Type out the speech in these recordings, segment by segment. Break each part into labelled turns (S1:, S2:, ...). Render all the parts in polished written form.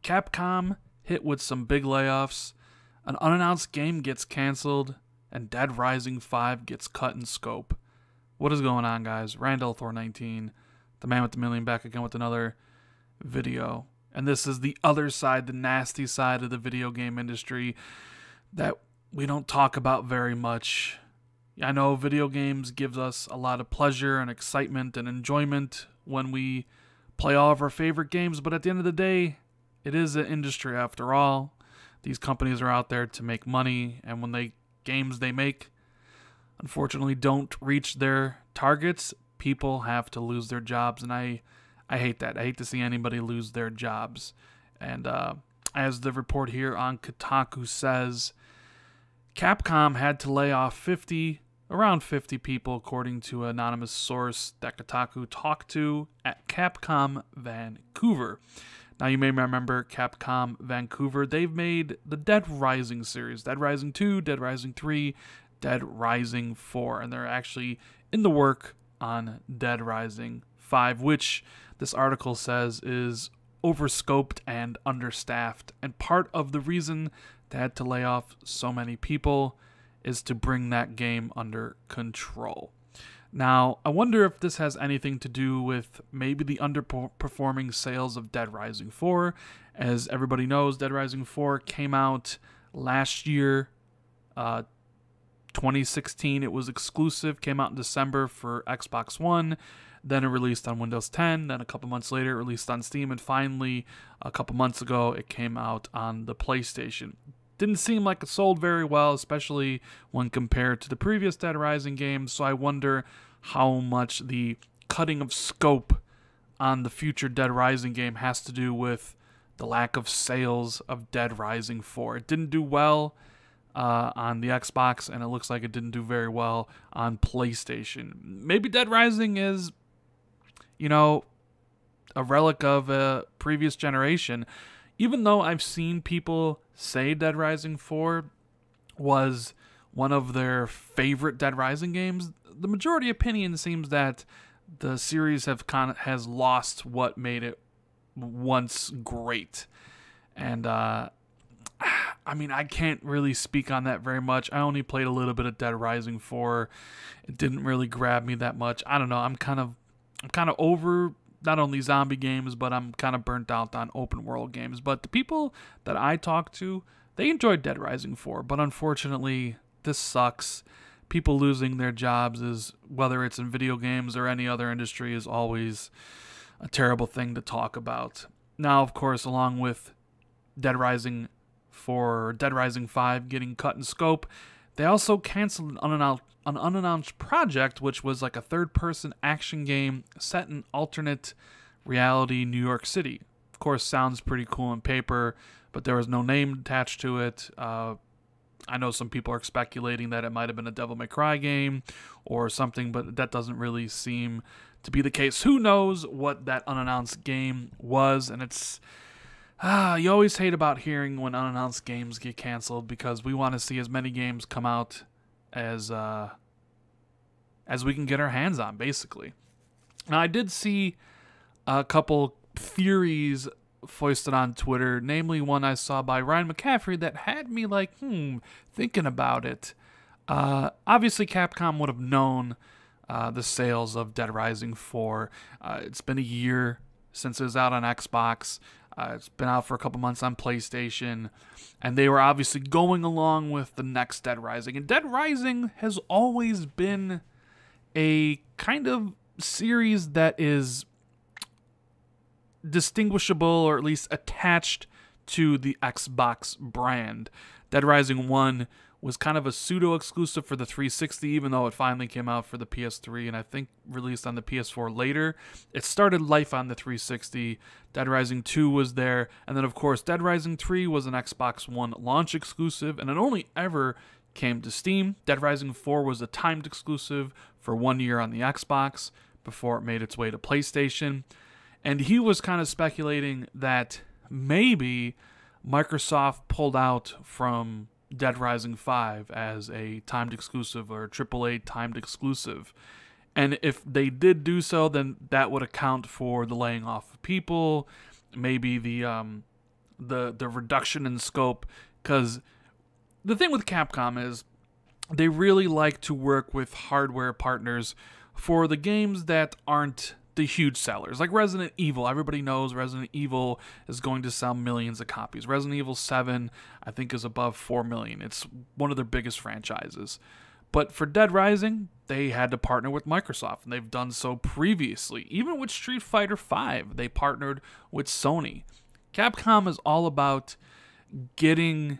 S1: Capcom hit with some big layoffs, an unannounced game gets canceled, and Dead Rising 5 gets cut in scope. What is going on, guys? Randall Thor 19, the man with the million, back again with another video. And this is the other side, the nasty side of the video game industry that we don't talk about very much. I know video games gives us a lot of pleasure and excitement and enjoyment when we play all of our favorite games, but at the end of the day, it is an industry after all. These companies are out there to make money, and when games they make, unfortunately, don't reach their targets, people have to lose their jobs, and I hate that. I hate to see anybody lose their jobs. And as the report here on Kotaku says, Capcom had to lay off around 50 people, according to an anonymous source that Kotaku talked to at Capcom Vancouver. Now, you may remember Capcom Vancouver. They've made the Dead Rising series, Dead Rising 2, Dead Rising 3, Dead Rising 4, and they're actually in the work on Dead Rising 5, which this article says is overscoped and understaffed. And part of the reason they had to lay off so many people is to bring that game under control. Now, I wonder if this has anything to do with maybe the underperforming sales of Dead Rising 4. As everybody knows, Dead Rising 4 came out last year, 2016. It was exclusive, came out in December for Xbox One. Then it released on Windows 10. Then a couple months later, it released on Steam. And finally, a couple months ago, it came out on the PlayStation. Didn't seem like it sold very well, especially when compared to the previous Dead Rising games. So I wonder how much the cutting of scope on the future Dead Rising game has to do with the lack of sales of Dead Rising 4. It didn't do well on the Xbox, and it looks like it didn't do very well on PlayStation. Maybe Dead Rising is, a relic of a previous generation. Even though I've seen people say Dead Rising 4 was one of their favorite Dead Rising games, the majority opinion seems that the series has lost what made it once great. And I can't really speak on that very much. I only played a little bit of Dead Rising 4. It didn't really grab me that much. I don't know. I'm kind of over not only zombie games, but I'm kind of burnt out on open world games. But the people that I talked to, they enjoyed Dead Rising 4. But unfortunately, this sucks. People losing their jobs, is whether it's in video games or any other industry, is always a terrible thing to talk about. Now, of course, along with Dead Rising 4, Dead Rising 5 getting cut in scope, they also canceled an unannounced project, which was like a third-person action game set in alternate reality New York City. Of course, sounds pretty cool on paper, but there was no name attached to it. I know some people are speculating that it might have been a Devil May Cry game or something, but that doesn't really seem to be the case. Who knows what that unannounced game was? And it's you always hate about hearing when unannounced games get canceled, because we want to see as many games come out as we can get our hands on, basically. Now, I did see a couple theories foisted on Twitter, namely one I saw by Ryan McCaffrey that had me like, thinking about it. Obviously, Capcom would have known the sales of Dead Rising 4. It's been a year since it was out on Xbox. It's been out for a couple months on PlayStation, and they were obviously going along with the next Dead Rising. And Dead Rising has always been a kind of series that is distinguishable, or at least attached to the Xbox brand. Dead Rising 1 was kind of a pseudo-exclusive for the 360, even though it finally came out for the PS3 and I think released on the PS4 later. It started life on the 360. Dead Rising 2 was there, and then of course Dead Rising 3 was an Xbox One launch exclusive, and it only ever came to Steam. Dead Rising 4 was a timed exclusive for 1 year on the Xbox before it made its way to PlayStation. And he was kind of speculating that maybe Microsoft pulled out from Dead Rising 5 as a timed exclusive or AAA timed exclusive. And if they did do so, then that would account for the laying off of people, maybe the the reduction in scope, because the thing with Capcom is they really like to work with hardware partners for the games that aren't the huge sellers. Like Resident Evil, everybody knows Resident Evil is going to sell millions of copies. Resident Evil 7, I think, is above 4 million. It's one of their biggest franchises. But for Dead Rising, they had to partner with Microsoft, and they've done so previously. Even with Street Fighter V, they partnered with Sony. Capcom is all about getting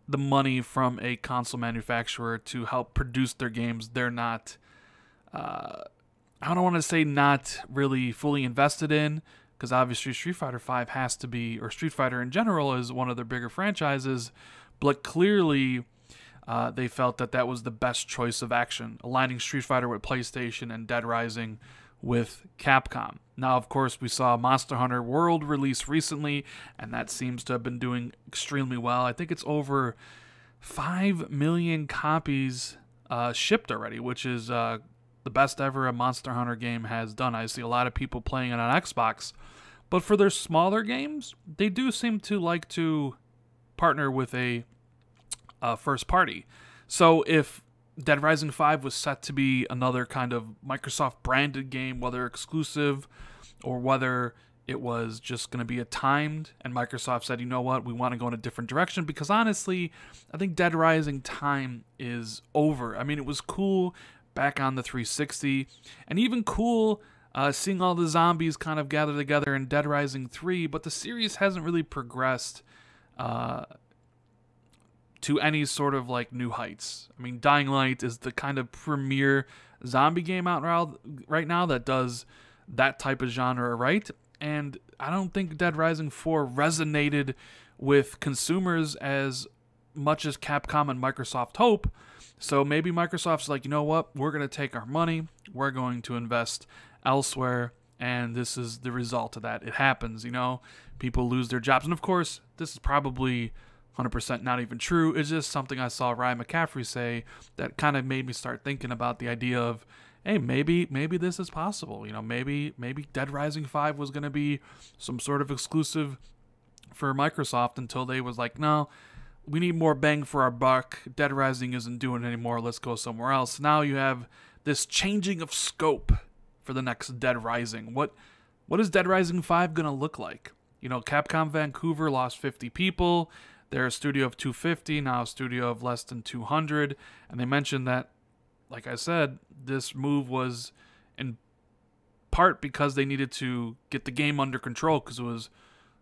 S1: the money from a console manufacturer to help produce their games. They're not, I don't want to say not really fully invested in, because obviously Street Fighter V has to be, or Street Fighter in general is one of their bigger franchises, but clearly they felt that that was the best choice of action, aligning Street Fighter with PlayStation and Dead Rising with Capcom. Now, of course, we saw Monster Hunter World release recently, and that seems to have been doing extremely well. I think it's over 5 million copies shipped already, which is the best ever a Monster Hunter game has done. I see a lot of people playing it on Xbox, but for their smaller games, they do seem to like to partner with a first party. So if Dead Rising 5 was set to be another kind of Microsoft branded game, whether exclusive or whether it was just going to be a timed, and Microsoft said, you know what, we want to go in a different direction, because honestly, I think Dead Rising time is over. I mean, it was cool back on the 360, and even cool seeing all the zombies kind of gather together in Dead Rising 3, but the series hasn't really progressed to any sort of like new heights. I mean, Dying Light is the kind of premier zombie game out right now that does that type of genre right, and I don't think Dead Rising 4 resonated with consumers as much as Capcom and Microsoft hope. So maybe Microsoft's like, you know what, we're going to take our money, we're going to invest elsewhere, and this is the result of that. It happens, you know, people lose their jobs, and of course, this is probably 100% not even true. It's just something I saw Ryan McCaffrey say that kind of made me start thinking about the idea of, hey, maybe this is possible. You know, maybe Dead Rising 5 was going to be some sort of exclusive for Microsoft until they was like, no, we need more bang for our buck. Dead Rising isn't doing it anymore. Let's go somewhere else. Now you have this changing of scope for the next Dead Rising. What is Dead Rising 5 going to look like? You know, Capcom Vancouver lost 50 people. They're a studio of 250, now a studio of less than 200. And they mentioned that, like I said, this move was in part because they needed to get the game under control because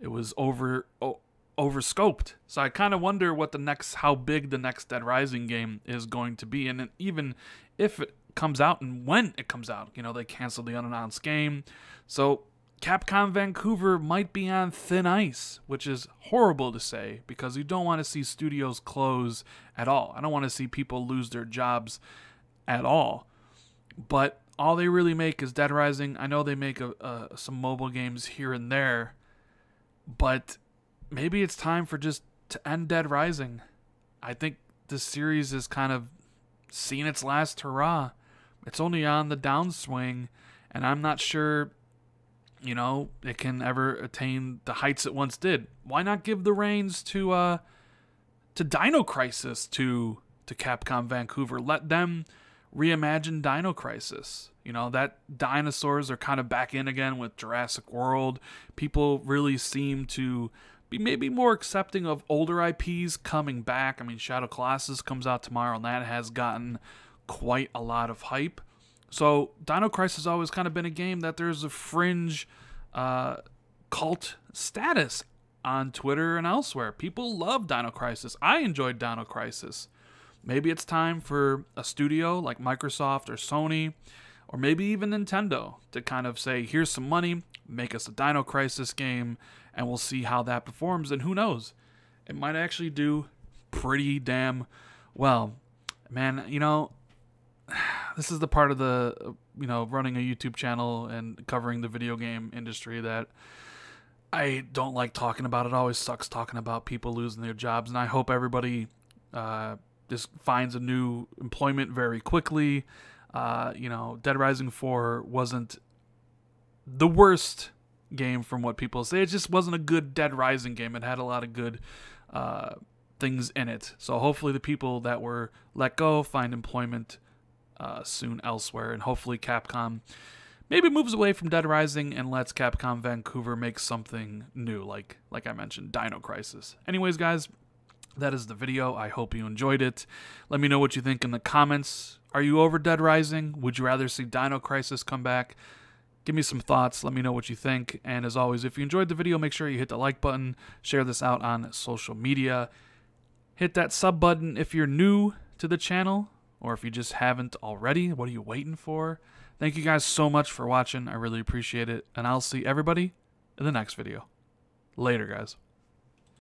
S1: it was over scoped. So I kind of wonder how big the next Dead Rising game is going to be. And even if it comes out and when it comes out, you know, they canceled the unannounced game. So Capcom Vancouver might be on thin ice, which is horrible to say because you don't want to see studios close at all. I don't want to see people lose their jobs at all. But all they really make is Dead Rising. I know they make some mobile games here and there, but maybe it's time for just to end Dead Rising. I think this series has kind of seen its last hurrah. It's only on the downswing, and I'm not sure, you know, it can ever attain the heights it once did. Why not give the reins to Dino Crisis to Capcom Vancouver? Let them reimagine Dino Crisis. You know, that dinosaurs are kind of back in again with Jurassic World. People really seem to be maybe more accepting of older IPs coming back. I mean, Shadow Colossus comes out tomorrow, and that has gotten quite a lot of hype. So Dino Crisis has always kind of been a game that there's a fringe cult status on Twitter and elsewhere. People love Dino Crisis. I enjoyed Dino Crisis. Maybe it's time for a studio like Microsoft or Sony, or maybe even Nintendo, to kind of say, here's some money, make us a Dino Crisis game, and we'll see how that performs. And who knows? It might actually do pretty damn well. Man, you know, this is the part of the, you know, running a YouTube channel and covering the video game industry that I don't like talking about. It always sucks talking about people losing their jobs, and I hope everybody just finds a new employment very quickly. You know, Dead Rising 4 wasn't the worst game from what people say. It just wasn't a good Dead Rising game. It had a lot of good things in it. So hopefully the people that were let go find employment soon elsewhere, and hopefully Capcom maybe moves away from Dead Rising and lets Capcom Vancouver make something new, like I mentioned, Dino Crisis. Anyways, guys, that is the video. I hope you enjoyed it. Let me know what you think in the comments. Are you over Dead Rising? Would you rather see Dino Crisis come back? Give me some thoughts. Let me know what you think. And as always, if you enjoyed the video, make sure you hit the like button, share this out on social media, hit that sub button if you're new to the channel, or if you just haven't already. What are you waiting for? Thank you guys so much for watching. I really appreciate it. And I'll see everybody in the next video. Later, guys.